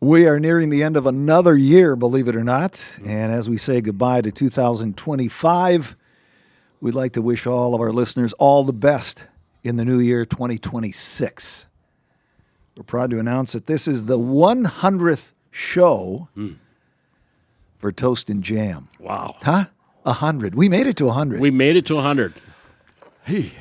We are nearing the end of another year, believe it or not. And as we say goodbye to 2025, we'd like to wish all of our listeners all the best in the new year, 2026. We're proud to announce that this is the 100th show for Tost N Jam. Wow. Huh? 100. We made it to 100. We made it to 100. Hey.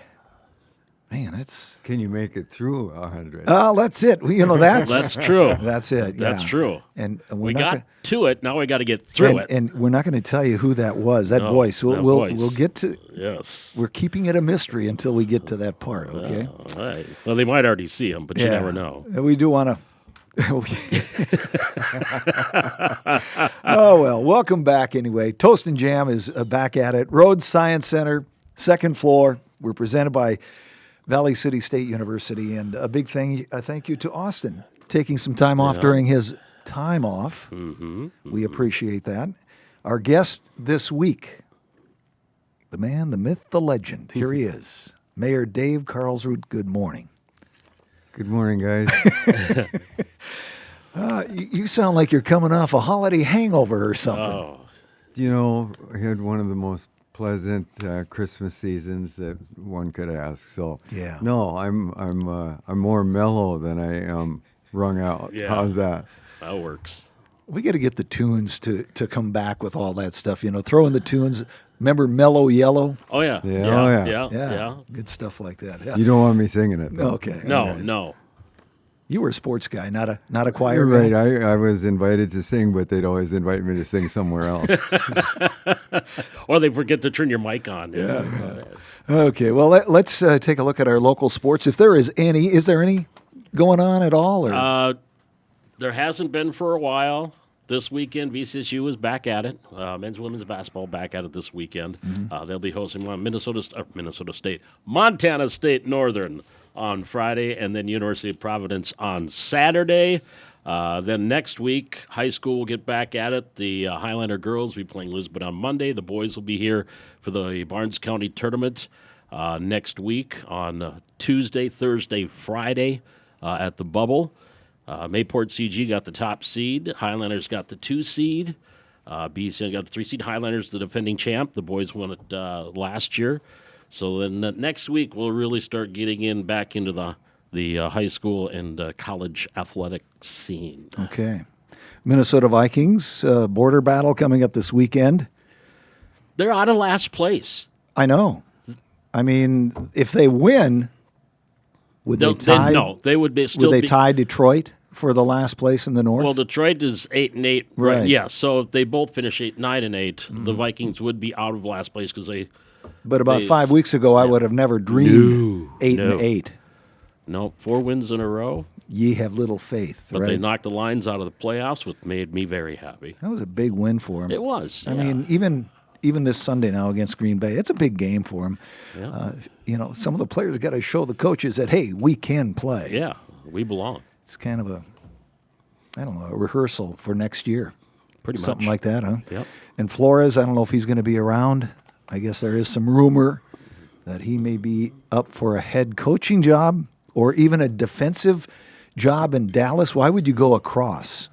Man, that's... Can you make it through 100? Oh, that's it. You know, that's... That's true. That's it, yeah. That's true. And we got to it. Now we got to get through it. And we're not going to tell you who that was, that voice. We'll get to... Yes. We're keeping it a mystery until we get to that part, okay? All right. Well, they might already see him, but you never know. We do want to... Oh, well, welcome back anyway. Tost N Jam is back at it. Rhodes Science Center, second floor. We're presented by Valley City State University. And a big thank you to Austin, taking some time off during his time off. We appreciate that. Our guest this week, the man, the myth, the legend. Here he is, Mayor Dave Carlsrud. Good morning. Good morning, guys. You sound like you're coming off a holiday hangover or something. Oh. You know, I had one of the most pleasant Christmas seasons that one could ask. So, Yeah. No, I'm more mellow than I am wrung out. Yeah. How's that? That works. We got to get the tunes to come back with all that stuff. You know, throw in the tunes. Remember Mellow Yellow? Oh, yeah. Yeah, oh, yeah. Yeah. Good stuff like that. Yeah. You don't want me singing it, though. Okay. No, all right. no. You were a sports guy, not a choir You're right. guy. I was invited to sing, but they'd always invite me to sing somewhere else. Or they forget to turn your mic on. Yeah. Okay. Well, let's take a look at our local sports. If there is any, going on at all? Or? There hasn't been for a while. This weekend, VCSU is back at it. Men's, women's basketball back at it this weekend. They'll be hosting Montana State Northern on Friday, and then University of Providence on Saturday. Then next week, high school will get back at it. The Highlander girls will be playing Lisbon on Monday. The boys will be here for the Barnes County tournament next week on Tuesday, Thursday, Friday at the Bubble. Mayport CG got the top seed. Highlanders got the 2 seed. BC got the 3 seed. Highlanders the defending champ. The boys won it last year. So then next week we'll really start getting back into the high school and college athletic scene. Okay. Minnesota Vikings, border battle coming up this weekend. They're out of last place. I know. I mean, if they win, would they tie? No, they would be Would they tie Detroit for the last place in the North? Well, Detroit is 8-8, right? Yeah. So if they both finish 9-8, the Vikings would be out of last place because they. But about 5 weeks ago, I would have never dreamed 8-8. No, 4 wins in a row. Ye have little faith, But right? they knocked the Lions out of the playoffs, which made me very happy. That was a big win for him. It was. I mean, even this Sunday now against Green Bay, it's a big game for him. Yeah. Some of the players got to show the coaches that, hey, we can play. Yeah, we belong. It's kind of a rehearsal for next year. Pretty much. Something like that, huh? Yep. And Flores, I don't know if he's going to be around. I guess there is some rumor that he may be up for a head coaching job or even a defensive job in Dallas. Why would you go across?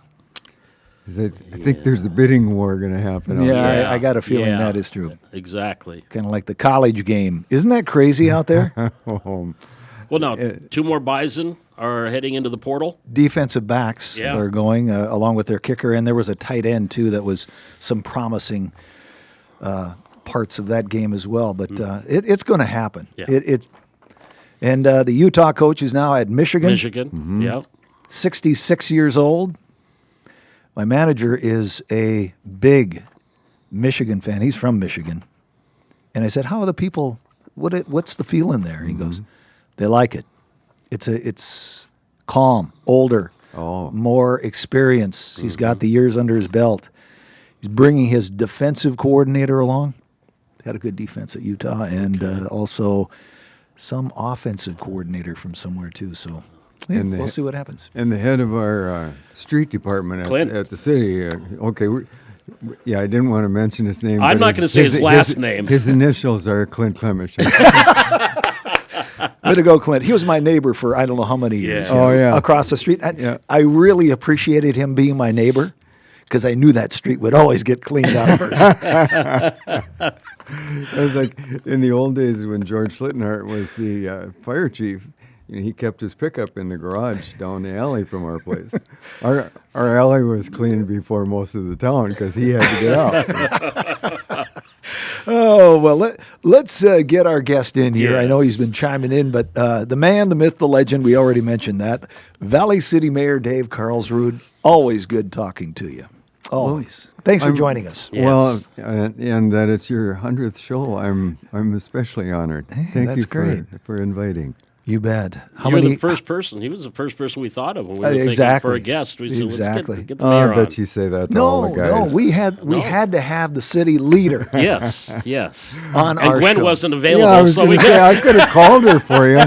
I think there's a bidding war going to happen. Yeah, I got a feeling that is true. Exactly. Kind of like the college game. Isn't that crazy out there? Well, now, 2 more Bison are heading into the portal. Defensive backs are going along with their kicker, and there was a tight end, too, that was some promising parts of that game as well. But it's going to happen. Yeah. And the Utah coach is now at Michigan. Yep. 66 years old. My manager is a big Michigan fan. He's from Michigan. And I said, how are the people, what's the feeling there? He goes, they like it. It's calm, older, more experience. He's got the years under his belt. He's bringing his defensive coordinator along. Had a good defense at Utah, and also some offensive coordinator from somewhere too. So we'll see what happens. And the head of our street department at the city. I didn't want to mention his name. I'm not going to say his last name. His initials are Clint Clemish. Way to go, Clint. He was my neighbor for I don't know how many years. Yeah. Oh, yeah. Across the street. Yeah. I really appreciated him being my neighbor because I knew that street would always get cleaned up first. It was like in the old days when George Schlittenhart was the fire chief. He kept his pickup in the garage down the alley from our place. Our alley was cleaned before most of the town because he had to get out. Oh, well, let's get our guest in here. I know Yes. he's been chiming in, but the man, the myth, the legend, we already mentioned that. Valley City Mayor Dave Carlsrud, always good talking to you. Always. Thanks for joining us. Yes. Well, and that it's your 100th show. I'm especially honored. Thank that's you great. for inviting. You bet. How You're many? the first person. He was the first person we thought of when we were thinking Exactly. for a guest. We said, Exactly. let's get the mayor I bet on. you say that to all No, the guys. no. We had to have the city leader Yes, yes. on And our Gwen show. wasn't Yeah, available, I was so going we to say I could have called her for you.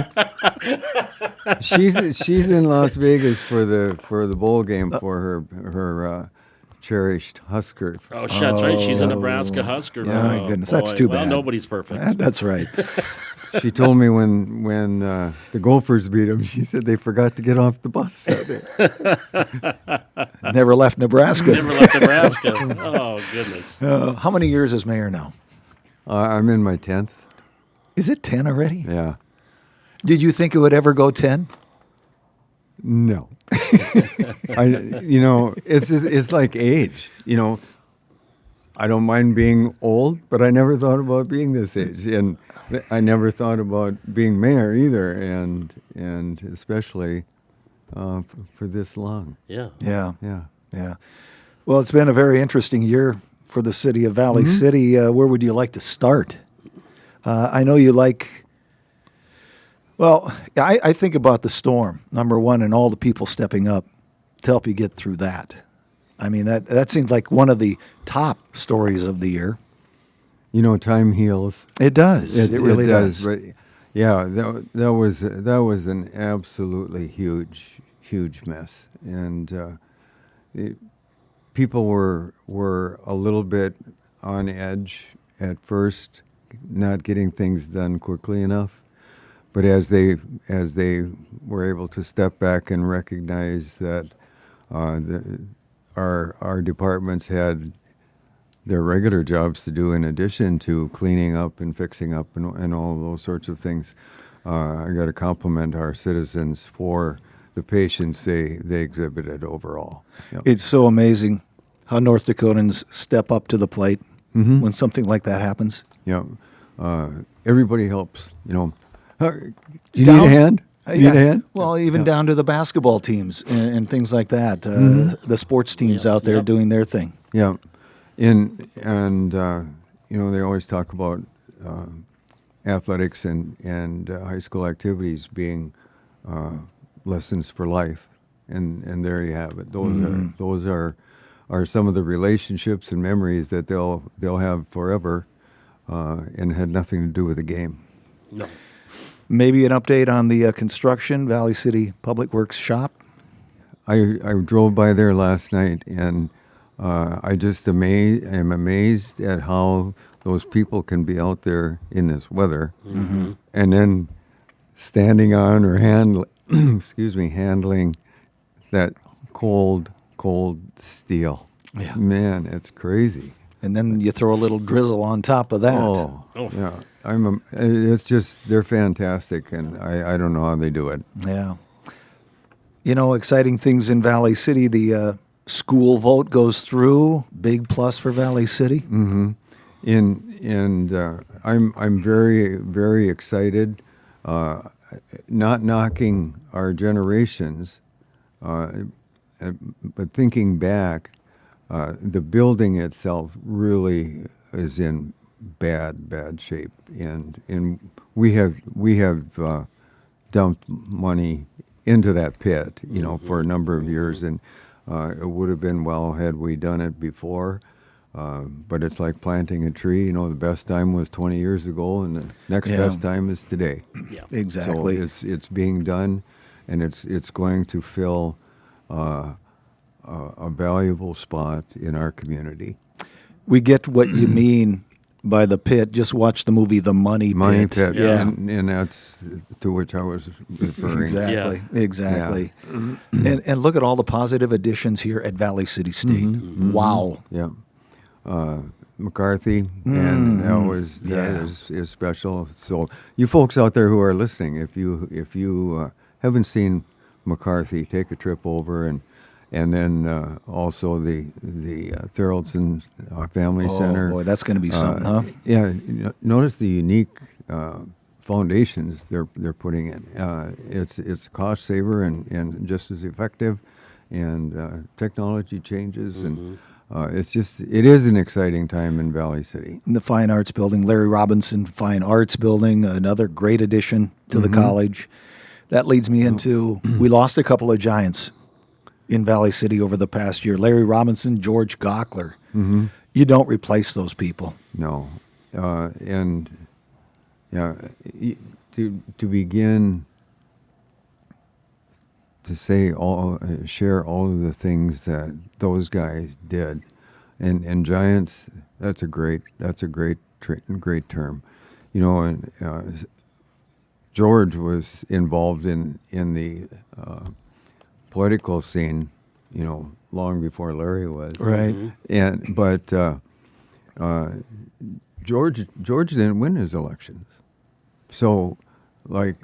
She's in Las Vegas for the bowl game for her cherished Husker. Oh, that's right. She's a Nebraska Husker. Yeah, my Oh, goodness, that's boy. too Well, bad. nobody's perfect. That's right. She told me when the Gophers beat them, she said they forgot to get off the bus that day. Never left Nebraska. Never left Nebraska. Oh, goodness. How many years as mayor now? I'm in my 10th. Is it 10 already? Yeah. Did you think it would ever go 10? No. It's like age. I don't mind being old, but I never thought about being this age, and I never thought about being mayor either, and especially for this long. Yeah. Yeah. Yeah. Yeah. Well, it's been a very interesting year for the city of Valley City. Where would you like to start? I know you like. Well, I think about the storm, number one, and all the people stepping up to help you get through that. I mean, that seems like one of the top stories of the year. Time heals. It does. It really does. But yeah, that was an absolutely huge mess, and people were a little bit on edge at first, not getting things done quickly enough. But as they were able to step back and recognize that our departments had their regular jobs to do in addition to cleaning up and fixing up and all those sorts of things, I got to compliment our citizens for the patience they exhibited overall. Yep. It's so amazing how North Dakotans step up to the plate when something like that happens. Yeah, everybody helps. Do you Down- need a hand? You need a hand? Well, even down to the basketball teams and things like that. The sports teams out there doing their thing. Yeah, and they always talk about athletics and high school activities being lessons for life, and there you have it. Those are some of the relationships and memories that they'll have forever, and had nothing to do with the game. No. Maybe an update on the construction, Valley City Public Works shop. I drove by there last night, and I just am amazed at how those people can be out there in this weather, and then standing on or handling that cold steel. Yeah. Man, it's crazy. And then you throw a little drizzle on top of that. Oh. Yeah. It's just, they're fantastic, and I don't know how they do it. Yeah. Exciting things in Valley City. The school vote goes through. Big plus for Valley City. Mm-hmm. I'm very, very excited. Not knocking our generations, but thinking back, the building itself really is in bad shape, and we have dumped money into that pit, for a number of years, and it would have been well had we done it before. But it's like planting a tree. The best time was 20 years ago, and the next best time is today. Yeah. Exactly. So it's being done, and it's going to fill a valuable spot in our community. We get what you mean by the pit. Just watch the movie The Money Pit. Yeah. And that's to which I was referring. Exactly. Yeah. Exactly. And look at all the positive additions here at Valley City State. Wow. Yeah. McCarthy, and that Yeah. is special. So you folks out there who are listening, if you haven't seen McCarthy, take a trip over, and then also the Thoroldson Family Center. Oh boy, that's going to be something, huh? Yeah, notice the unique foundations they're putting in. It's a cost saver and just as effective, and technology changes, and it is an exciting time in Valley City. In the Fine Arts Building, Larry Robinson Fine Arts Building, another great addition to the college. That leads me into, we lost a couple of giants in Valley City over the past year. Larry Robinson, George Gockler. You don't replace those people. No, and yeah, to begin to share all of the things that those guys did, and giants. That's a great great term, and George was involved in the political scene, long before Larry was. Right. But George didn't win his elections, so like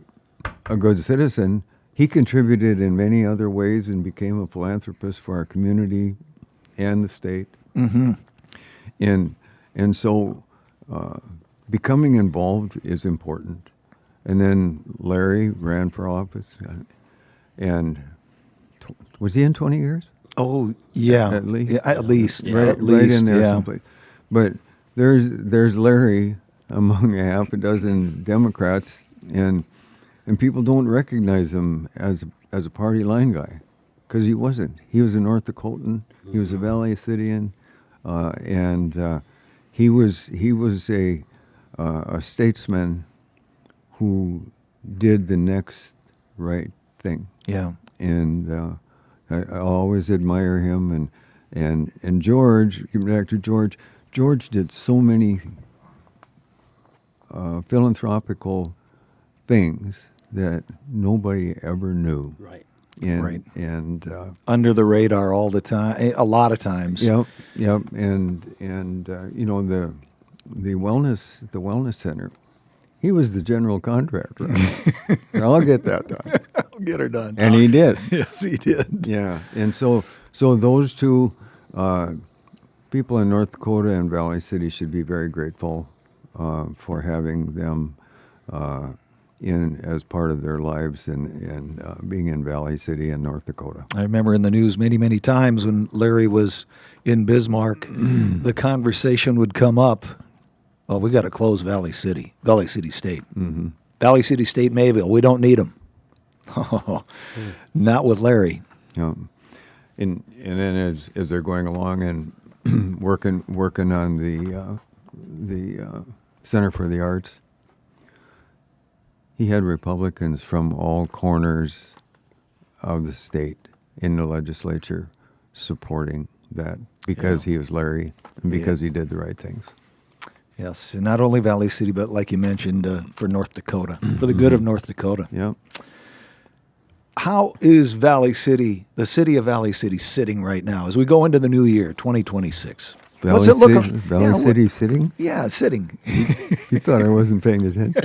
a good citizen, he contributed in many other ways and became a philanthropist for our community and the state. And so becoming involved is important. And then Larry ran for office, and was he in 20 years? Oh, yeah. At least? Yeah, at least. Right, At right least, in there yeah. someplace. But there's Larry among a half a dozen Democrats, and people don't recognize him as a party line guy, because he wasn't. He was a North Dakotan. He was a Valley Cityan, and he was a statesman who did the next right thing. Yeah. And I always admire him. And George, getting back to George did so many philanthropical things that nobody ever knew. Right. And, Right. And Under the radar all the time, a lot of times. Yep. And the wellness center. He was the general contractor. I'll get that done. I'll get her done. And he did. Yes, he did. Yeah. And so those two people in North Dakota and Valley City should be very grateful for having them in as part of their lives and being in Valley City and North Dakota. I remember in the news many, many times when Larry was in Bismarck, the conversation would come up, well, we got to close Valley City State. Valley City State, Mayville, we don't need them. Not with Larry. And then as they're going along and working on the Center for the Arts, he had Republicans from all corners of the state in the legislature supporting that because he was Larry and because he did the right things. Yes, and not only Valley City, but like you mentioned, for North Dakota, for the good of North Dakota. Yep. How is Valley City, the city of Valley City, sitting right now as we go into the new year, 2026? What's it look? Valley City sitting? Yeah, sitting. You thought I wasn't paying attention.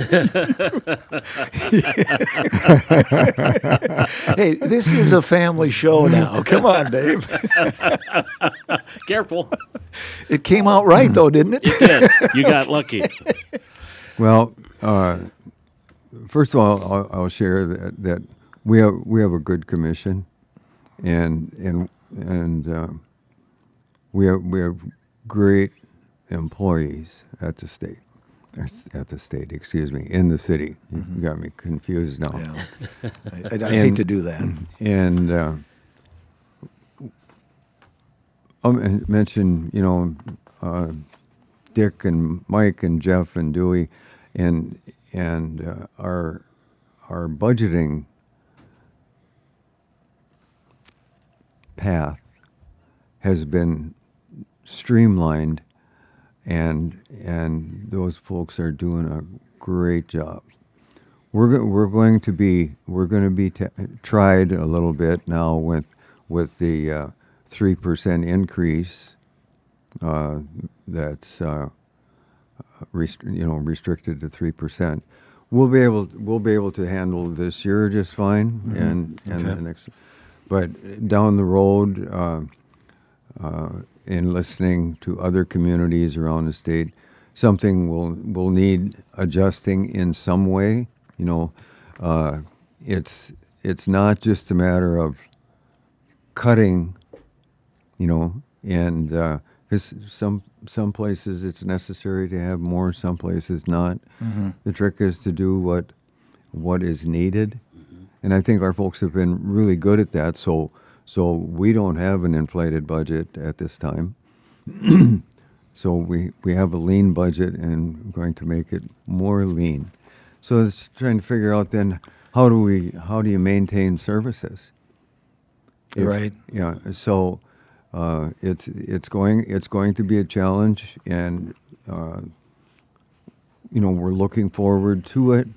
Hey, this is a family show now. Come on, Dave. Careful. It came out right, though, didn't it? You did. You got lucky. Well, first of all, I'll share that we have a good commission, and we have great employees at the state. In the city. You got me confused now. Yeah. I hate to do that. And I'll mention, Dick and Mike and Jeff and Dewey, and our budgeting path has been streamlined and those folks are doing a great job. We're going to be tried a little bit now with the 3% increase that's restricted to 3%. We'll be able to handle this year just fine, and the next. But down the road, in listening to other communities around the state, something will need adjusting in some way. It's not just a matter of cutting, and because some places it's necessary to have more, some places not. The trick is to do what is needed, and I think our folks have been really good at that. So we don't have an inflated budget at this time. So we have a lean budget, and we're going to make it more lean. So it's trying to figure out then how do you maintain services? Right. Yeah. So it's going to be a challenge, and we're looking forward to it,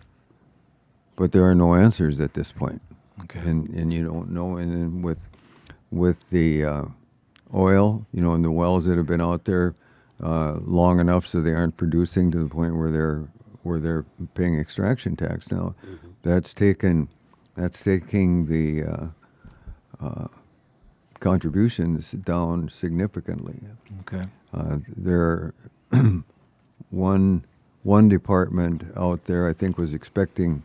but there are no answers at this point. Okay. And you don't know. And then with the oil, and the wells that have been out there long enough so they aren't producing to the point where they're paying extraction tax now. That's taking the contributions down significantly. Okay. There one department out there I think was expecting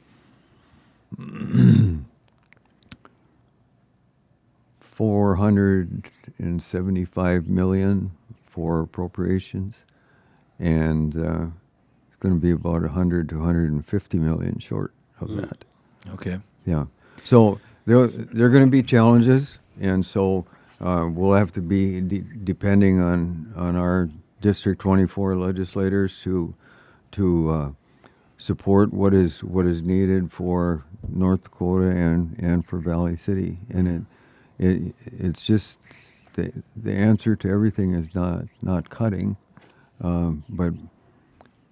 $475 million for appropriations, and it's going to be about 100 to 150 million short of that. Okay. Yeah. So there are going to be challenges, and so we'll have to be depending on our District 24 legislators to support what is needed for North Dakota and for Valley City, and it's just the answer to everything is not cutting, but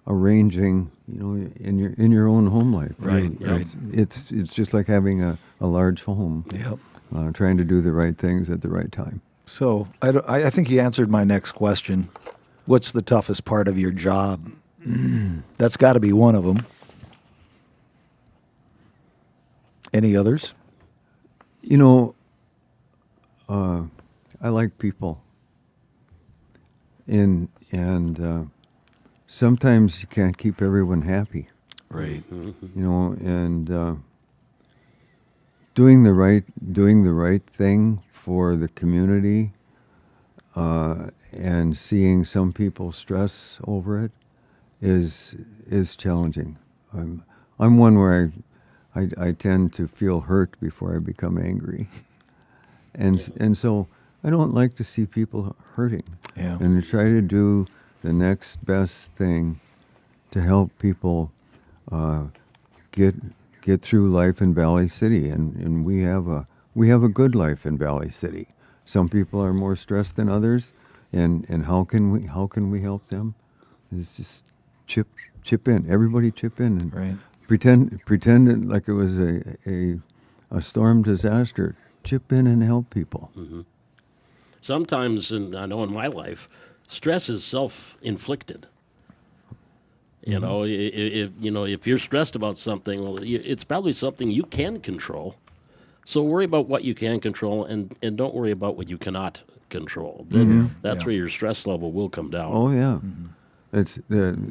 arranging, in your own home life. Right. It's just like having a large home. Yep. Trying to do the right things at the right time. So I think you answered my next question. What's the toughest part of your job? That's got to be one of them. Any others? I like people, and sometimes you can't keep everyone happy. Right. And doing the right thing for the community, and seeing some people stress over it is challenging. I'm one where I tend to feel hurt before I become angry, and so I don't like to see people hurting. Yeah. And to try to do the next best thing to help people get through life in Valley City, and we have a good life in Valley City. Some people are more stressed than others, and how can we help them? It's just chip in. Everybody chip in and Right. pretend it like it was a storm disaster. Chip in and help people. Sometimes, and I know in my life, stress is self-inflicted. If you're stressed about something, well, it's probably something you can control. So worry about what you can control, and don't worry about what you cannot control. Then that's where your stress level will come down. Oh yeah, it's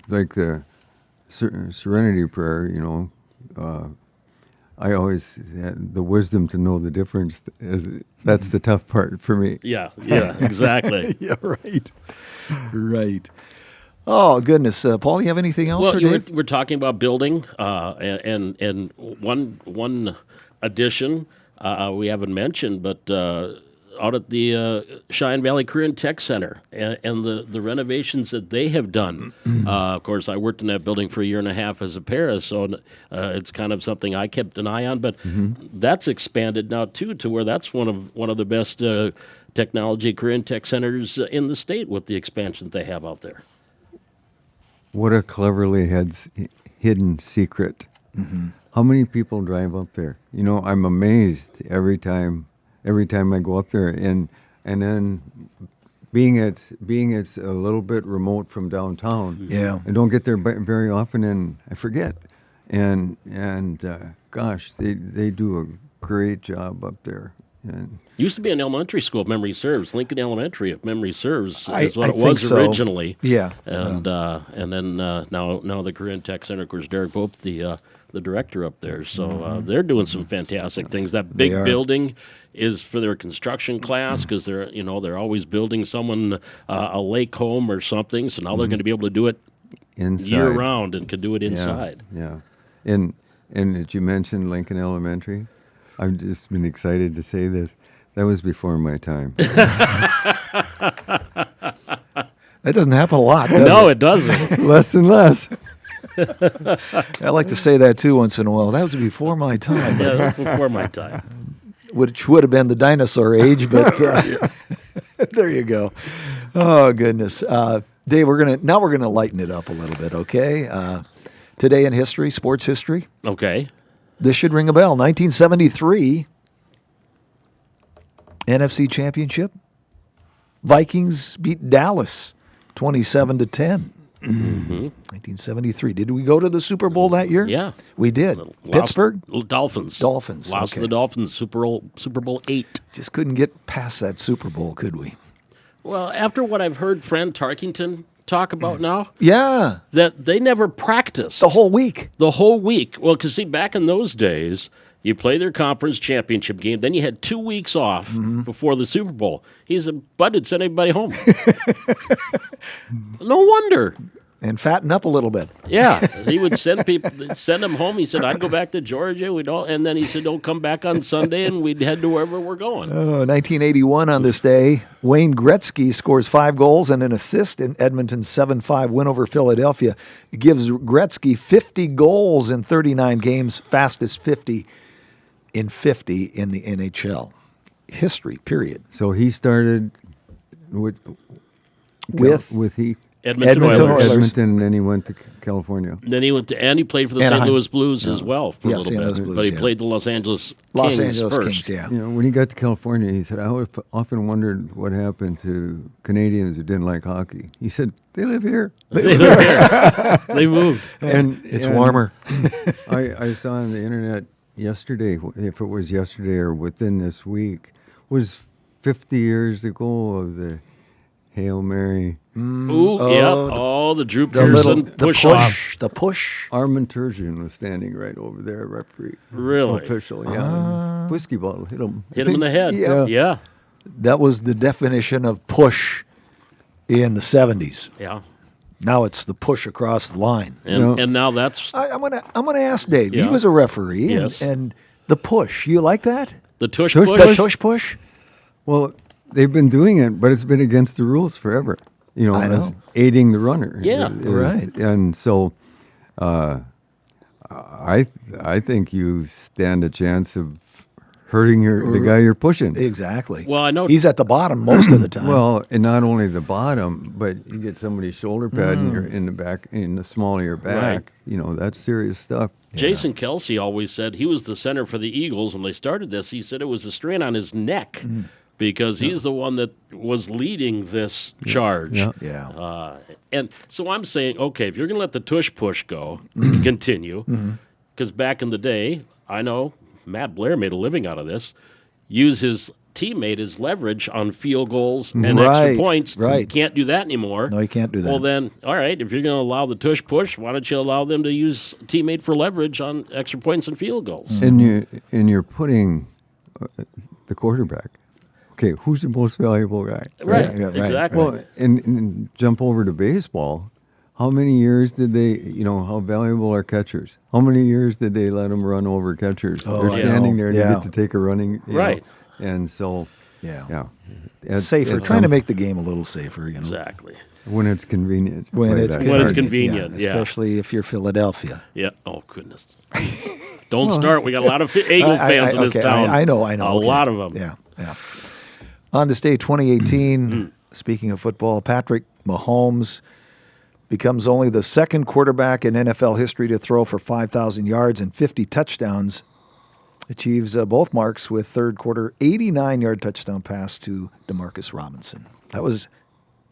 like the Serenity Prayer. I always had the wisdom to know the difference. That's the tough part for me. Yeah, exactly. Yeah, right. Right. Oh, goodness. Paul, you have anything else? Well, or Dave? we're talking about building, and one addition we haven't mentioned, but out at the Cheyenne Valley Career and Tech Center and the renovations that they have done. Of course, I worked in that building for a year and a half as a para, so it's kind of something I kept an eye on. But that's expanded now too, to where that's one of the best technology career and tech centers in the state with the expansion they have out there. what a cleverly hidden secret. How many people drive up there? You know, I'm amazed every time I go up there, and then being it's a little bit remote from downtown. Yeah. I don't get there very often, and I forget. And gosh, they do a great job up there. And Used to be an elementary school, if memory serves. Lincoln Elementary, if memory serves, I- is what I it was think so. originally. Yeah. And then now the Korean Tech Center, of course, Derek Pope, the director up there. So they're doing some fantastic things. That big are. building is for their construction class because they're always building someone a lake home or something. So now they're going to be able to do it inside. year round and can do it Yeah, inside. Yeah. And did you mention Lincoln Elementary? I've just been excited to say this. That was before my time. That doesn't happen a lot, does No, it? it doesn't. Less and less. I like to say that too once in a while. That was before my time, Yeah, that was before my time. which would have been the dinosaur age, but there you go. Oh goodness, Dave, we're gonna lighten it up a little bit, okay? Today in history, sports history. Okay. This should ring a bell. 1973 NFC Championship. Vikings beat Dallas 27-10. 1973. Did we go to the Super Bowl that year? Yeah. We did. Lost- Pittsburgh Dolphins. Dolphins, Lost to okay. the Dolphins Super Bowl 8. just couldn't get past that Super Bowl, could we? Well, after what I've heard Fran Tarkington talk about now, Yeah, that they never practiced the whole week. the whole week. Well, because see, back in those days, you play their conference championship game, then you had 2 weeks off before the Super Bowl. He said, Bud would send everybody home. No wonder. And fatten up a little bit. Yeah, he would send them home. He said, I'd go back to Georgia. And then he said, don't come back on Sunday, and we'd head to wherever we're going. 1981 on this day, Wayne Gretzky scores 5 goals and an assist in Edmonton's 7-5 win over Philadelphia. It gives Gretzky 50 goals in 39 games, fastest 50 in 50 in the NHL. History, period. So he started with Edmonton Oilers. Oilers. Edmonton, and then he went to California. Then he went to, and he played for the Anaheim. St. Louis Blues as well for Yeah, a St. little Louis bit. Blues, But he yeah. played the Los Angeles Los Kings Angeles first. Kings, yeah. You know, when he got to California, he said, I often wondered what happened to Canadians who didn't like hockey. He said, they live here. They live here. They moved. And It's warmer. I saw on the internet yesterday, if it was yesterday or within this week, was 50 years ago of the Hail Mary. Ooh, Oh, yep. the- Oh, the Drew The little Pearson push off. the push. Armin Turgeon was standing right over there, referee. Really? Official, yeah. Whiskey bottle hit him. Hit him in the head. Yeah. Yeah. That was the definition of push in the 70s. Yeah. Now it's the push across the line. And, No. and now that's I'm gonna ask Dave. He Yeah. was a referee, Yes. and the push. You like that? the tush Tush push. The tush push. Well, they've been doing it, but it's been against the rules forever. You know, I as know. aiding the runner. Yeah. Right. And so, I think you stand a chance of hurting the guy you're pushing. Exactly. Well, I know- he's at the bottom most of the time. Well, and not only the bottom, but you get somebody's shoulder pad in the back, in the small of your back. Right. You know, that's serious stuff. Jason Kelsey always said he was the center for the Eagles when they started this. He said it was a strain on his neck because he's the one that was leading this charge. Yeah. yeah. And so I'm saying, okay, if you're going to let the tush push go, continue, because back in the day, I know Matt Blair made a living out of this, use his teammate as leverage on field goals and Right, extra points. right. You can't do that anymore. No, you can't do that. Well, then, all right, if you're going to allow the tush push, why don't you allow them to use teammate for leverage on extra points and field goals? And you're putting the quarterback. Okay, who's the most valuable guy? Right, yeah, right, exactly. Well, and jump over to baseball. How many years did they, how valuable are catchers? How many years did they let them run over catchers? Oh, They're I standing know. there Yeah. to get to take a running. you know. Right. And so, Yeah. It's- Safer. it's Trying to some- make the game a little safer. Exactly. when it's convenient. When Right, it's I- When it's convenient, convenient, yeah. especially if you're Philadelphia. Yeah. Oh, goodness. Don't start. We got a lot of Eagle fans in this okay, town. I know. A Okay. lot of them. Yeah. On this day, 2018, speaking of football, Patrick Mahomes becomes only the second quarterback in NFL history to throw for 5,000 yards and 50 touchdowns. Achieves both marks with third quarter 89-yard touchdown pass to DeMarcus Robinson. That was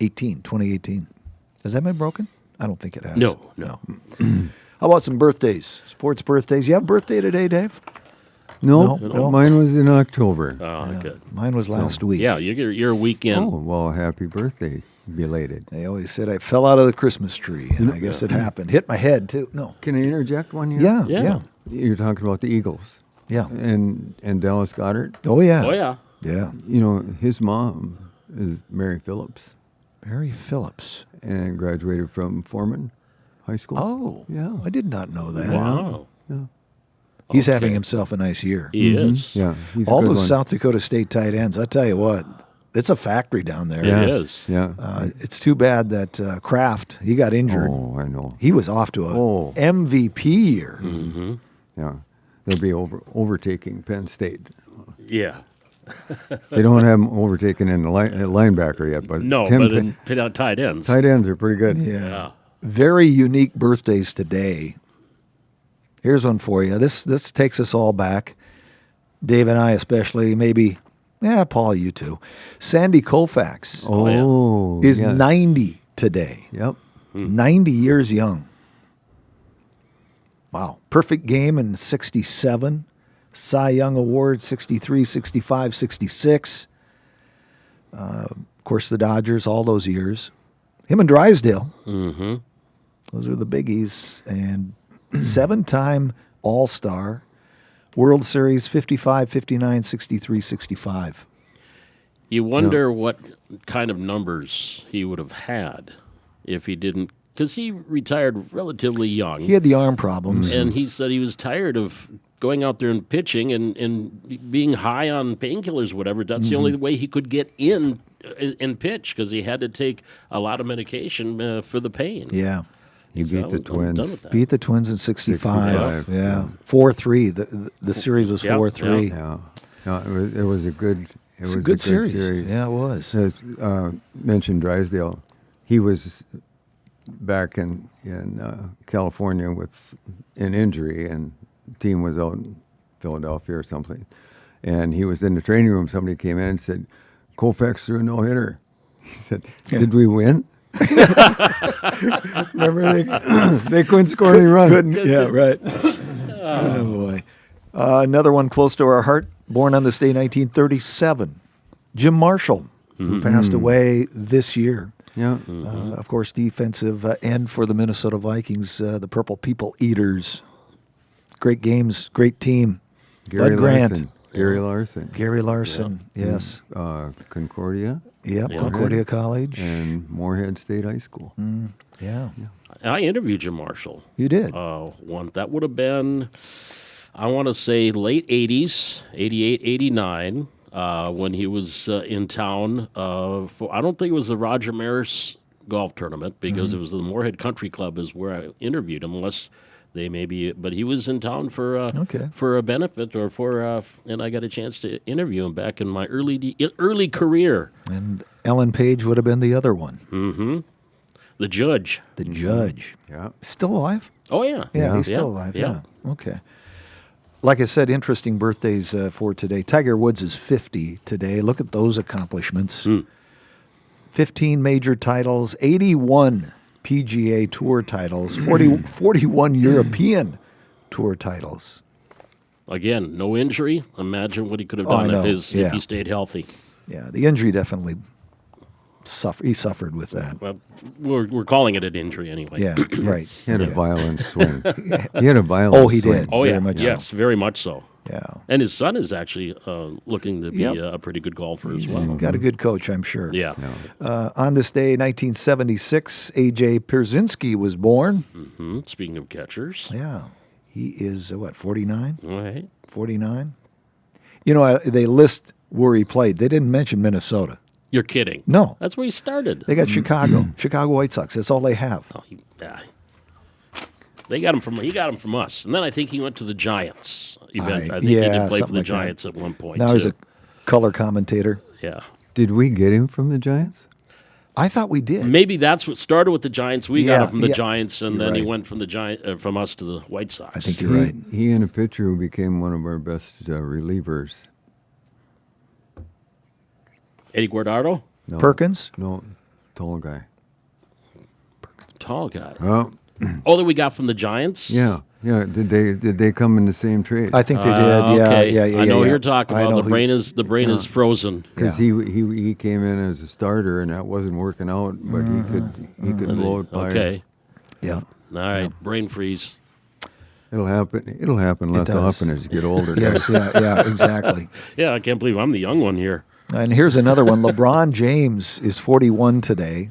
2018. Has that been broken? I don't think it has. No. How about some birthdays? Sports birthdays. You have a birthday today, Dave? No, No. mine was in October. Oh, good. Mine was last week. Yeah, you're a weekend. Oh, well, happy birthday, belated. They always said I fell out of the Christmas tree, and I guess it happened. Hit my head, too. No. Can I interject one here? Yeah. Yeah. You're talking about the Eagles Yeah. and Dallas Goedert. Oh, yeah. Oh, yeah. Yeah. You know, his mom is Mary Phillips Mary Phillips. and graduated from Foreman High School. Oh. Yeah. I did not know that. Wow. Yeah. He's Okay. having himself a nice year. He is. Yeah. He's a All good those one. South Dakota State tight ends, I tell you what, it's a factory down there. Yeah. It is. Yeah. It's too bad that Kraft, he got injured. Oh, I know. He was off to a Oh. MVP year. Mm-hmm. Yeah. They'll be overtaking Penn State. Yeah. They don't have them overtaken in the linebacker yet, but No, Tim but Penn- in pit out tight ends. tight ends are pretty good. Yeah. Very unique birthdays today. Here's one for you. This takes us all back. Dave and I especially, maybe, Paul, you too. Sandy Koufax Oh, is yes. 90 today. Yep. 90 years young. Wow. Perfect game in 67. Cy Young Award 63, 65, 66. Of course, the Dodgers all those years. Him and Drysdale. Mm-hmm. Those are the biggies. And 7-time All-Star. World Series 55, 59, 63, 65. You wonder what kind of numbers he would have had if he didn't, because he retired relatively young. He had the arm problems. And he said he was tired of going out there and pitching and being high on painkillers, whatever. That's the only way he could get in and pitch, because he had to take a lot of medication for the pain. Yeah. He So beat the I'm Twins. done with that. Beat the Twins in 65. 65, Yeah. yeah. 4-3. The series was Yeah, 4-3. Yeah. No, it was a good. It It's was a good series. Yeah, it was. So, mentioned Drysdale. He was back in California with an injury, and the team was out in Philadelphia or something. And he was in the training room. Somebody came in and said, "Koufax threw a no-hitter." He said, "Did we win?" Remember, they couldn't score any runs. Yeah, right. Oh, boy. Another one close to our heart, born on this day, 1937. Jim Marshall, who passed away this year. Yeah. Of course, defensive end for the Minnesota Vikings, the Purple People Eaters. Great games, great team. Bud Grant. Larson. Gary Larson. Gary Larson, yes. Concordia Yep, Yeah. Concordia College. and Moorhead State High School. Yeah, I interviewed Jim Marshall. you did. One that would have been, I want to say, late 80s, 88, 89, when he was in town. I don't think it was the Roger Maris golf tournament, because it was the Moorhead Country Club is where I interviewed him, unless they maybe, but he was in town for for a benefit or for, and I got a chance to interview him back in my early career. And Ellen Page would have been the other one, Mm-hmm. The judge. the judge. Yeah. Still alive? Oh yeah. Yeah, he's Yeah. still alive. Yeah. Yeah. Okay. Like I said, interesting birthdays for today. Tiger Woods is 50 today. Look at those accomplishments. 15 major titles, 81 PGA Tour titles, 41 European Tour titles. Again, no injury. Imagine what he could have Oh, I done know. if Yeah. he stayed healthy. Yeah, the injury definitely he suffered with that. Well, we're calling it an injury anyway. Yeah, right. He had a Yeah. violent swing. He had a violent Oh, he swing. did. Oh Very yeah. much so. Yes, very much so. Yeah. And his son is actually looking to be Yep. a pretty good golfer as He's well. got a good coach, I'm sure. Yeah. On this day, 1976, A.J. Pierzynski was born. Hmm. Speaking of catchers, Yeah. He is, 49? all right. 49? You know, they list where he played. They didn't mention Minnesota. You're kidding. No. That's where he started. They got Chicago. Chicago White Sox. That's all they have. Oh, they got him from. He got him from us, and then I think he went to the Giants. Event. I think he yeah, did play for something the like that. Giants at one point. Now he's too. a color commentator. Yeah. Did we get him from the Giants? I thought we did. Maybe that's what started with the Giants. We got Yeah, it from the yeah. Giants, and You're then he right. went from the from us to the White Sox. I think you're right. He and a pitcher who became one of our best relievers. Eddie Guardado, No, Perkins? No, tall guy. tall guy. Well, Oh, that we got from the Giants. yeah. Did they come in the same trade? I think they did. Okay. Yeah. I know yeah. who you're talking I about. know The brain is frozen. Because Yeah. he came in as a starter and that wasn't working out, but he could blow it by. Okay. Yeah. All right. Brain freeze. It'll happen less does. often as you get older. Yes, yeah, exactly. Yeah, I can't believe I'm the young one here. And here's another one. LeBron James is 41 today.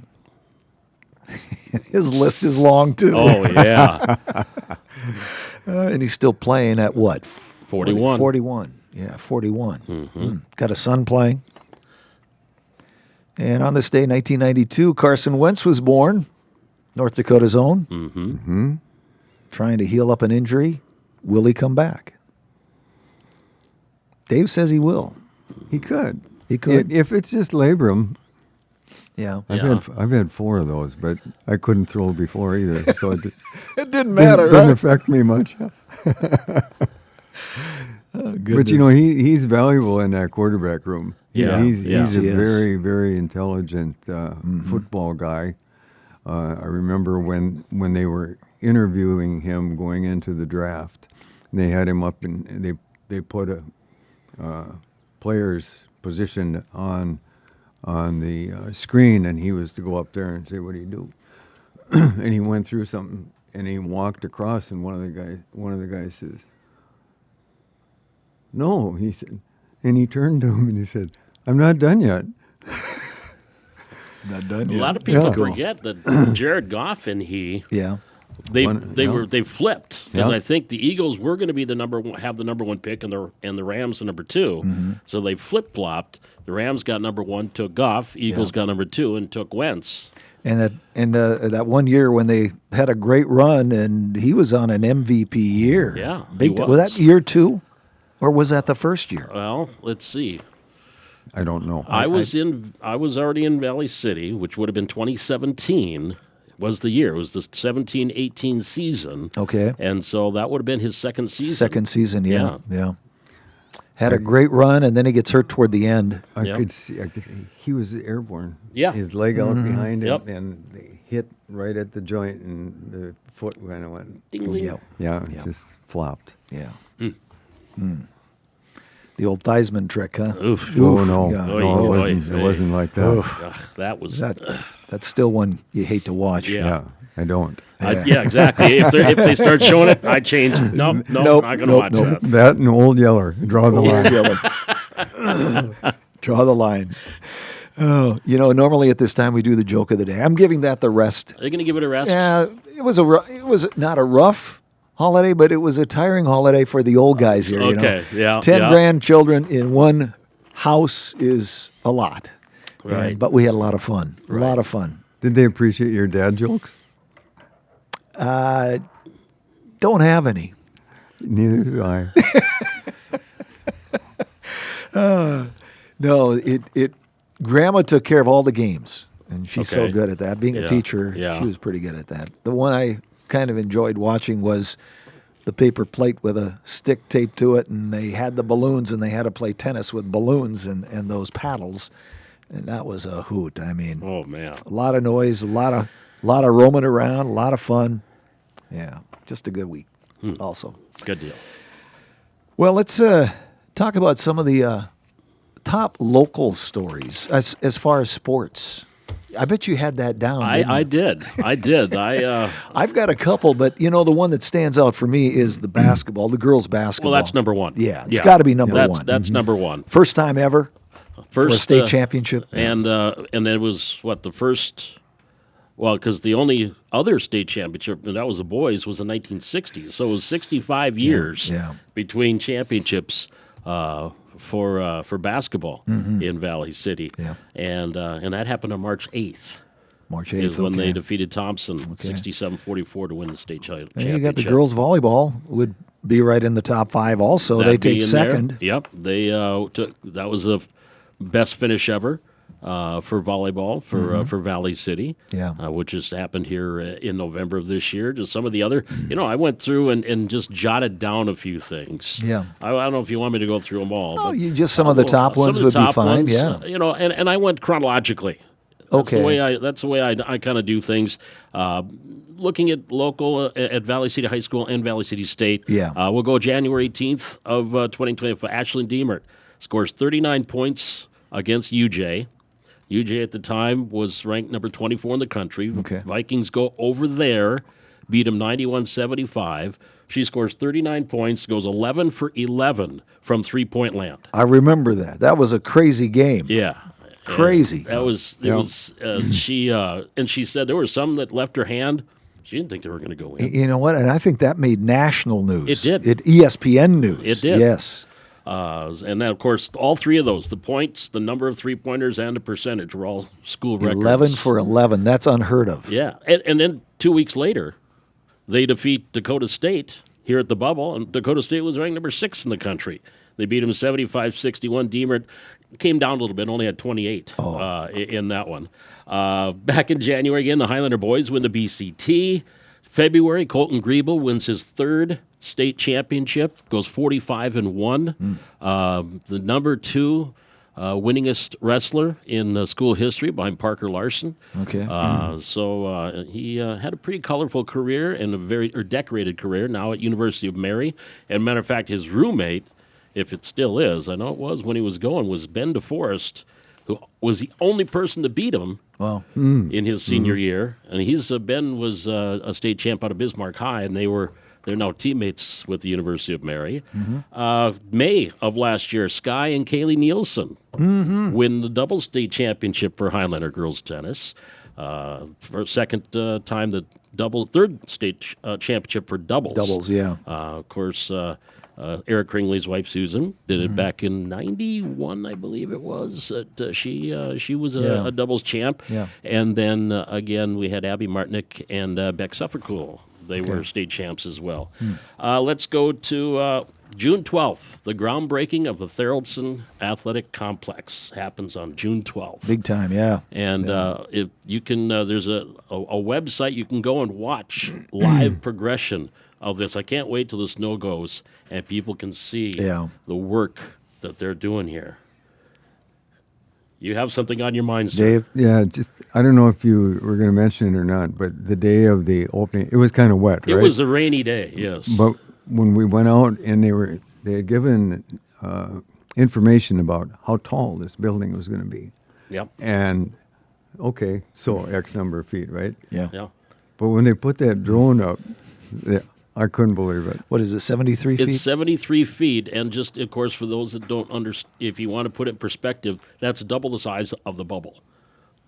His list is long, too. Oh yeah. And he's still playing at what? 41. 41. Yeah, 41. Mm-hmm. Got a son playing. And on this day, 1992, Carson Wentz was born, North Dakota's own. Mm-hmm. Trying to heal up an injury. Will he come back? Dave says he will. He could. He could. If it's just labrum. Yeah. I've had 4 of those, but I couldn't throw before either, so it It didn't didn't affect me much. Oh, But you know, he's valuable in that quarterback room. Yeah, he's yeah. a He is. very, very intelligent football guy. I remember when they were interviewing him going into the draft, they had him up and they put a player's position on the screen, and he was to go up there and say, "What do you do?" And he went through something, and he walked across, and one of the guys says, "No," he said, and he turned to him and he said, "I'm not done yet." Not done A yet. lot of people Yeah. forget that Jared Goff and he Yeah. they Yeah. they flipped because Yeah. I think the Eagles were going to be the number one pick and the Rams the number 2. Mm-hmm. So they flip flopped. The Rams got number 1, took Goff. Eagles got number 2 and took Wentz. And that one year when they had a great run, and he was on an MVP year. Yeah, Big. he Was that was. year 2, or was that the first year? Well, let's see. I don't know. I was already in Valley City, which would have been 2017 was the year. It was the 17-18 season. Okay. And so that would have been his second season. Second season. Yeah. Yeah. Yeah. Had a great run, and then he gets hurt toward the end. I Yep. could see. He was airborne. Yeah. His leg out behind him, Yep. and they hit right at the joint, and the foot kind of went. Ding, ding. Yeah. Yeah, Yeah. just flopped. Yeah. The old Theismann trick, huh? Oof. Oh no, yeah. no, Oy, it oy, wasn't like that. Ugh, that was. That's still one you hate to watch. Yeah. Yeah, I don't. Yeah, exactly. If they start showing it, I change. Nope, Nope, not gonna nope, watch nope. that. That and Old Yeller, draw the line. Draw the line. Oh, normally at this time we do the joke of the day. I'm giving that the rest. Are they gonna give it a rest? Yeah, it was not a rough holiday, but it was a tiring holiday for the old guys here. Okay, yeah, 10 yeah. grandchildren in one house is a lot. Right. But we had a lot of fun. A lot of fun. Did they appreciate your dad jokes? Don't have any. Neither do I. No, Grandma took care of all the games, and she's so Okay. good at that. Being a Yeah, teacher, yeah. she was pretty good at that. The one I kind of enjoyed watching was the paper plate with a stick taped to it, and they had the balloons, and they had to play tennis with balloons and those paddles, and that was a hoot. I mean, Oh man. a lot of noise, a lot of roaming around, a lot of fun. Yeah, just a good week. Also, Good deal. well, let's talk about some of the top local stories as far as sports. I bet you had that down. didn't you? I did. I've got a couple, but the one that stands out for me is the basketball, the girls' basketball. Well, that's number 1. Yeah, it's got to be number That's- one. That's number 1. First time ever for a First state championship. and it was the first. Well, because the only other state championship, and that was the boys, was the 1960s. So it was 65 years yeah. between championships for basketball in Valley City. Yeah. And that happened on March 8th. March 8th. Is when okay. they defeated Thompson 67-44 to win the state championship. And you got the girls' volleyball would be right in the top 5 also. That'd they be take in there. second. Yep. They took that was the best finish ever. for volleyball for Valley City, Yeah. which has happened here in November of this year. Just some of the other, I went through and just jotted down a few things. Yeah. I don't know if you want me to go through them all. Oh, but you just some of the top ones would be fine. Yeah. And I went chronologically. That's Okay. the way I kind of do things. Looking at local at Valley City High School and Valley City State. Yeah. We'll go January 18th of 2020 for Ashlyn Deemert. Scores 39 points against UJ. UJ at the time was ranked number 24 in the country. Okay. Vikings go over there, beat them 91-75. She scores 39 points, goes 11 for 11 from three-point land. I remember that. That was a crazy game. Yeah. Crazy. That was it. Was she? And she said there were some that left her hand. She didn't think they were going to go in. You know what? And I think that made national news. It did. ESPN news. It did. Yes. And then, of course, all three of those, the points, the number of three-pointers, and the percentage were all school records. 11 for 11. That's unheard of. Yeah. And then 2 weeks later, they defeat Dakota State here at the Bubble, and Dakota State was ranked number 6 in the country. They beat them 75-61. Deemert came down a little bit, only had 28 in that one. Back in January again, the Highlander boys win the BCT. February, Colton Griebel wins his third state championship, goes 45-1. The number 2 winningest wrestler in school history behind Parker Larson. Okay. So he had a pretty colorful career and a very decorated career now at University of Mary. And matter of fact, his roommate, if it still is, I know it was when he was going, was Ben DeForest, who was the only person to beat him Wow. in his senior year. And Ben was a state champ out of Bismarck High, and they're now teammates with the University of Mary. May of last year, Sky and Kaylee Nielsen win the doubles state championship for Highlander girls tennis. For second time, third state championship for doubles. Doubles, yeah. Of course, Eric Kringley's wife Susan did it back in '91, I believe it was. She was a doubles champ. Yeah. And then again, we had Abby Martinick and Beck Suffercool. They were state champs as well. Let's go to June 12th. The groundbreaking of the Theraldson Athletic Complex happens on June 12th. Big time, yeah. And if you can, there's a website you can go and watch live progression of this. I can't wait till the snow goes and people can see the work that they're doing here. You have something on your mind, sir? Dave? Yeah, I don't know if you were going to mention it or not, but the day of the opening, it was kind of wet, right? It was a rainy day, yes. But when we went out and they had given information about how tall this building was going to be. Yep. And, okay, so X number of feet, right? Yeah. Yeah. But when they put that drone up, I couldn't believe it. What is it, 73 feet? It's 73 feet, and just, of course, for those that don't understand, if you want to put it in perspective, that's double the size of the bubble.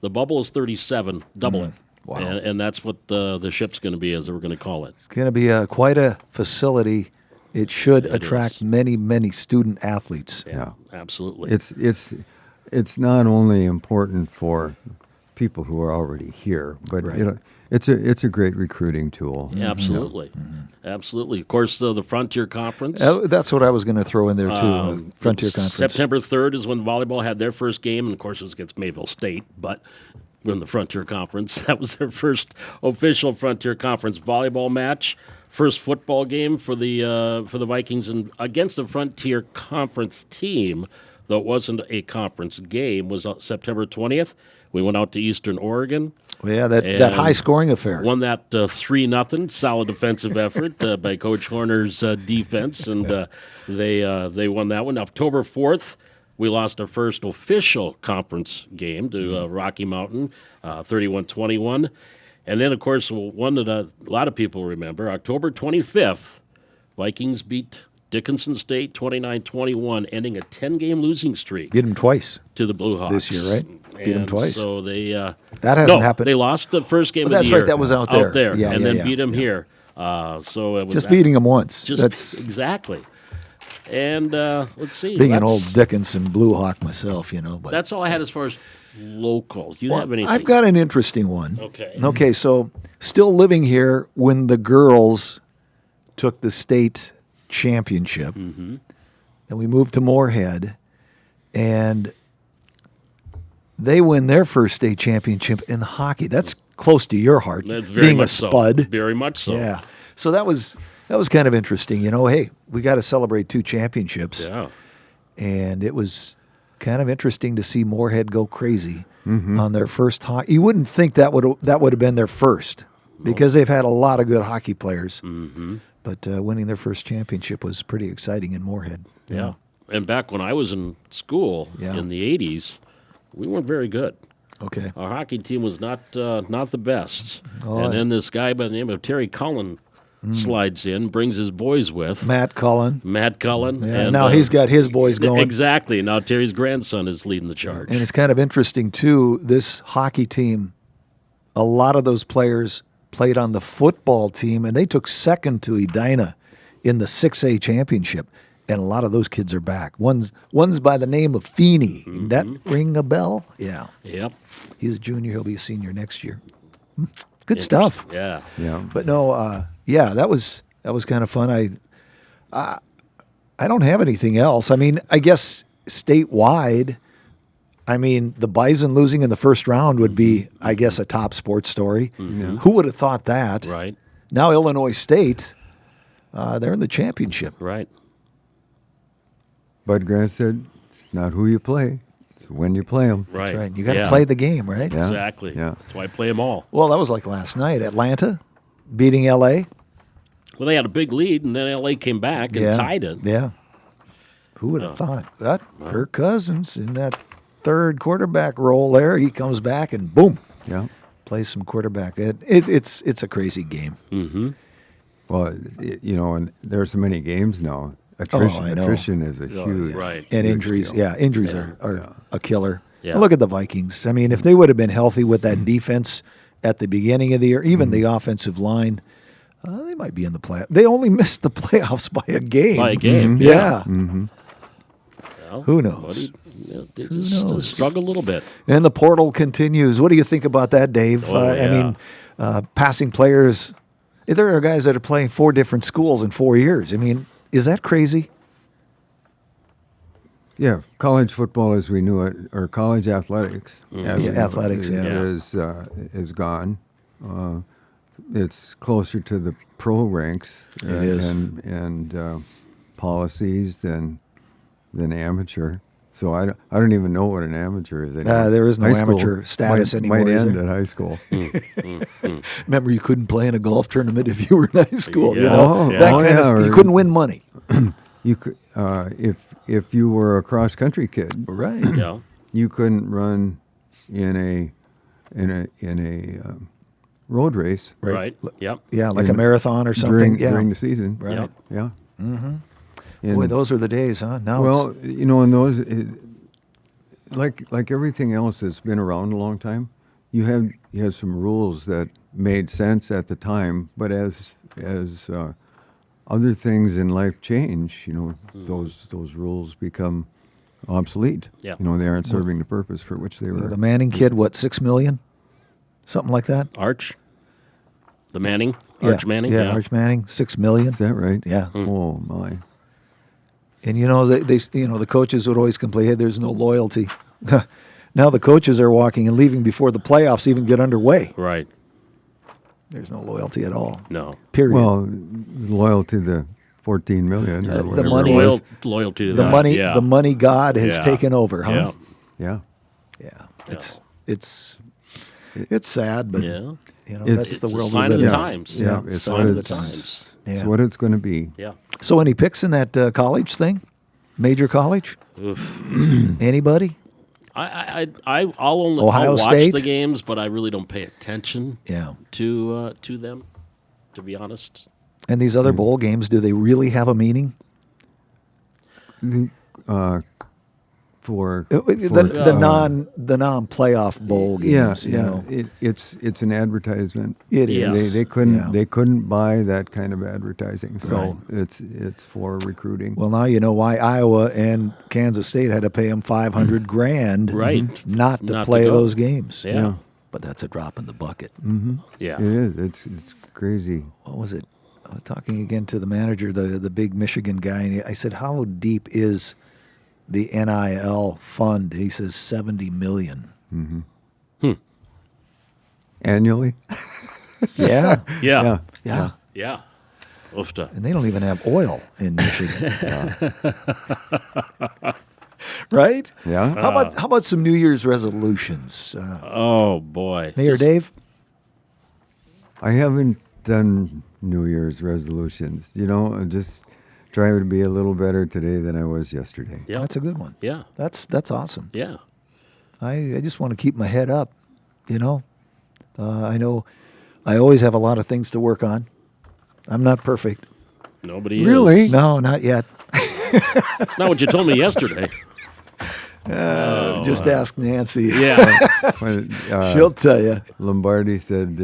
The bubble is 37, double it. Wow. And that's what the ship's going to be, as we're going to call it. It's going to be quite a facility. It should attract is. many, many student athletes. Yeah. Absolutely. It's not only important for people who are already here, but Right. it's a great recruiting tool. Absolutely. Absolutely. Of course, the Frontier Conference. That's what I was going to throw in there, too. Frontier Conference. September 3rd is when volleyball had their first game, and of course it was against Mayville State, but in the Frontier Conference. That was their first official Frontier Conference volleyball match. First football game for the Vikings and against the Frontier Conference team, though it wasn't a conference game, was September 20th. We went out to Eastern Oregon. Well, yeah, that high-scoring affair. Won that 3-0, solid defensive effort by Coach Horner's defense, and they won that one. October 4th, we lost our first official conference game to Rocky Mountain, 31-21. And then, of course, one that a lot of people remember, October 25th, Vikings beat Dickinson State 29-21, ending a 10-game losing streak. Beat them twice to the Blue Hawks this year, right? Beat them twice. So they that hasn't happened. They lost the first game of the That's year. right. That was out there. Yeah, and yeah, then yeah. beat them here. So it was Just beating them once. That's exactly. And let's see. Being an old Dickinson Blue Hawk myself, but That's all I had as far as local. Do you have anything? I've got an interesting one. Okay. Okay, so still living here when the girls took the state championship, and we moved to Moorhead, and they win their first state championship in hockey. That's close to your heart, That's very being much a spud. So. Very much so. Yeah. So that was kind of interesting. Hey, we got to celebrate 2 championships. Yeah. And it was kind of interesting to see Moorhead go crazy on their first hockey. You wouldn't think that would have been their first because they've had a lot of good hockey players. Mm-hmm. But winning their first championship was pretty exciting in Moorhead. Yeah. And back when I was in school in the 80s, we weren't very good. Okay. Our hockey team was not the best. Oh, and then this guy by the name of Terry Cullen slides in, brings his boys with. Matt Cullen. Yeah, And now he's got his boys going. Exactly. Now Terry's grandson is leading the charge. And it's kind of interesting, too, this hockey team, a lot of those players played on the football team, and they took second to Edina in the 6A championship. And a lot of those kids are back. One's by the name of Feeney. That ring a bell? Yeah. Yep. He's a junior. He'll be a senior next year. Good stuff. Yeah. Yeah. But no, that was kind of fun. I don't have anything else. I mean, I guess statewide, the Bison losing in the first round would be, I guess, a top sports story. Yeah. Who would have thought that? Right. Now Illinois State, they're in the championship. Right. Bud Grant said, it's not who you play, it's when you play them. Right. That's right. You got to play the game, right? Yeah. Exactly. Yeah. That's why I play them all. Well, that was like last night. Atlanta beating L.A. Well, they had a big lead, and then LA came back and tied it. Yeah. Who would have thought that? Kirk Cousins in that third quarterback role there. He comes back and boom, Yeah. plays some quarterback. It's a crazy game. Mm-hmm. Well, and there's so many games now. Attrition is a huge. Right. And huge injuries, deal. injuries are a killer. Yeah. Look at the Vikings. If they would have been healthy with that defense at the beginning of the year, even the offensive line, they might be in the playoffs. They only missed the playoffs by a game. By a game. Yeah. Mm-hmm. Well, Who knows? They Who just knows? struggle a little bit. And the portal continues. What do you think about that, Dave? Oh, yeah. Passing players. There are guys that are playing 4 different schools in 4 years. Is that crazy? Yeah, college football as we knew it, or college athletics. as we knew it, athletics, is gone. It's closer to the pro ranks is. and policies than amateur. So I don't even know what an amateur is anymore. There is no High school amateur status anymore, Might is end there? at high school. Remember, you couldn't play in a golf tournament if you were in high school. Yeah. Oh, That kind of, or you couldn't win money. You could, if you were a cross country kid, Right. Yeah. you couldn't run in a road race Right. Yep. Yeah, like a In- marathon or something. during the season. Right. Yep. Yeah. Boy, those are the days, huh? Now Well, it's, in those, like everything else that's been around a long time, you have some rules that made sense at the time, but as other things in life change, those rules become obsolete. Yep. They aren't serving the purpose for which they were. the Manning kid, what, $6 million? Something like that? Arch. The Manning. Arch Manning. Yeah, Arch Manning, $6 million. Is that right? Yeah. Oh my. And they the coaches would always complain, hey, there's no loyalty. Now the coaches are walking and leaving before the playoffs even get underway. Right. There's no loyalty at all. No. Period. Well, loyal to the 14 million or the whatever. money- it was. Loyalty to the that. money, Yeah. the money god has Yeah. taken over, huh? Yeah. Yeah. Yeah. It's sad, but Yeah. that's It's the a world sign we of live the in. times. Yeah. It's It's sign what of the it's- times. It's Yeah. what it's going to be. Yeah. So any picks in that college thing? Major college? Oof. Anybody? I'll only Ohio I'll watch State? the games, but I really don't pay attention Yeah. to them, to be honest. And these other bowl games, do they really have a meaning? For The non playoff bowl games. yeah. You know? It's an advertisement. It Yes. is. They couldn't Yeah. they couldn't buy that kind of advertising. So Right. it's for recruiting. Well, now you know why Iowa and Kansas State had to pay them $500 grand, Right. Not to Not to play go. those games. Yeah. But that's a drop in the bucket. Yeah. It is. It's crazy. What was it? I was talking again to the manager, the big Michigan guy, and I said, "How deep is the NIL fund?" He says $70 million. Annually? Yeah. Yeah. Yeah. Yeah. Oofta. And they don't even have oil in Michigan. Right? Yeah. How about some New Year's resolutions? Oh, boy. Mayor Dave? I haven't done New Year's resolutions. I'm just trying to be a little better today than I was yesterday. Yeah. That's a good one. Yeah. That's awesome. Yeah. I just want to keep my head up, I know I always have a lot of things to work on. I'm not perfect. Nobody Really? is. No, not yet. It's not what you told me yesterday. Just ask Nancy. Yeah. When, She'll tell you. Lombardi said,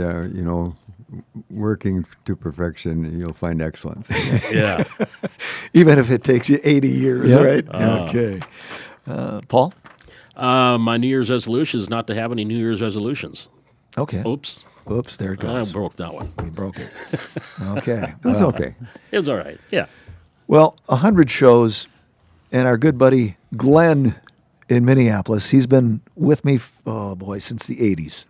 working to perfection, you'll find excellence. Yeah. Even if it takes you 80 years, Yeah. right? Okay. Paul? My New Year's resolution is not to have any New Year's resolutions. Okay. Oops. Oops, there it I goes. broke that one. We broke it. Okay. That's Well, okay. It was all right. Yeah. Well, 100 shows, and our good buddy Glenn in Minneapolis, he's been with me, since the 80s.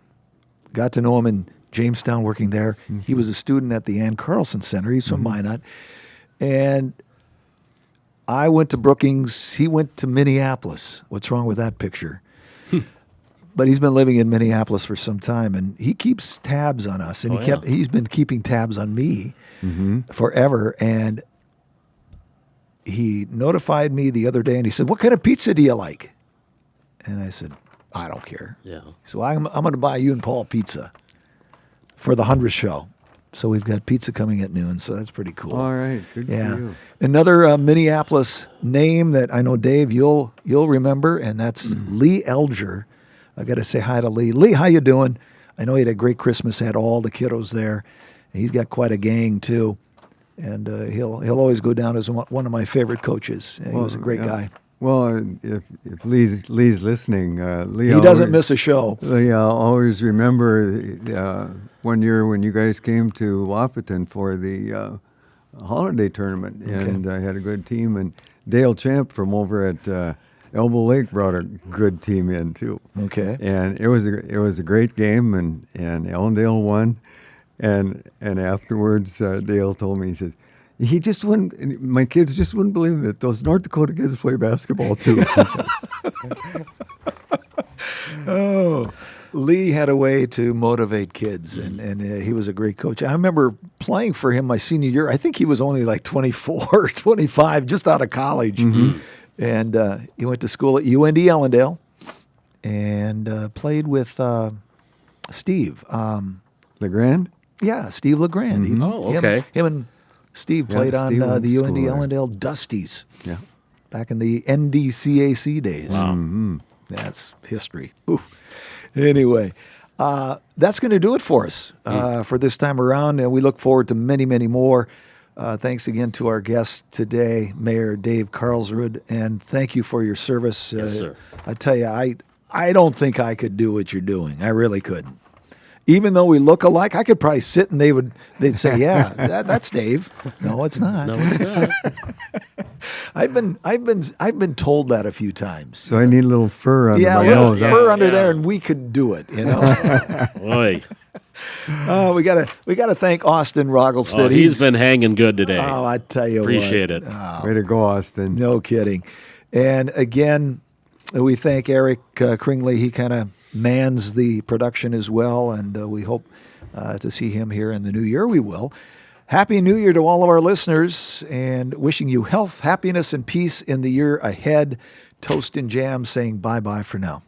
Got to know him in Jamestown working there. He was a student at the Ann Carlson Center. He's from Minot. And I went to Brookings. He went to Minneapolis. What's wrong with that picture? But he's been living in Minneapolis for some time, and he keeps tabs on us. And he's been keeping tabs on me forever. And he notified me the other day, and he said, "What kind of pizza do you like?" And I said, "I don't care." Yeah. So I'm going to buy you and Paul pizza for the 100th show. So we've got pizza coming at noon, so that's pretty cool. All right. Good for Yeah. you. Another Minneapolis name that I know, Dave, you'll remember, and that's Lee Elger. I got to say hi to Lee. Lee, how you doing? I know he had a great Christmas, had all the kiddos there. He's got quite a gang too, and he'll always go down as one of my favorite coaches. He was a great guy. Well, if Lee's listening, Lee, He doesn't miss a show. Lee, I'll always remember one year when you guys came to Wahpeton for the holiday tournament, and I had a good team. And Dale Champ from over at Elbow Lake brought a good team in too. Okay. And it was a great game, and Ellendale won. And afterwards, Dale told me, he says, he just wouldn't. My kids just wouldn't believe that those North Dakota kids play basketball too. Oh, Lee had a way to motivate kids, and he was a great coach. I remember playing for him my senior year. I think he was only like 24, 25, just out of college. And he went to school at UND Ellendale and played with Steve. LeGrand? Yeah, Steve LeGrand. Oh, okay. Him and Steve Yeah, played Steve on went the to UND school there. Ellendale Dusties Yeah. back in the NDCAC days. Wow. That's history. Oof. Anyway, that's going to do it for us for this time around, and we look forward to many, many more. Thanks again to our guest today, Mayor Dave Carlsrud, and thank you for your service. Yes, sir. I tell you, I don't think I could do what you're doing. I really couldn't. Even though we look alike, I could probably sit and they'd say, "Yeah, that's Dave." No, it's not. No, it's not. I've been told that a few times. So I need a little fur under Yeah, my a little nose. fur Yeah, under yeah. there, and we could do it. Boy. We gotta thank Austin Roggelstead. Oh, he's been hanging good today. Oh, I tell you Appreciate what. it. Oh, Way to go, Austin. no kidding. And again, we thank Eric Kringley. He kind of mans the production as well, and we hope to see him here in the new year. We will. Happy New Year to all of our listeners, and wishing you health, happiness, and peace in the year ahead. Toast and Jam saying bye-bye for now.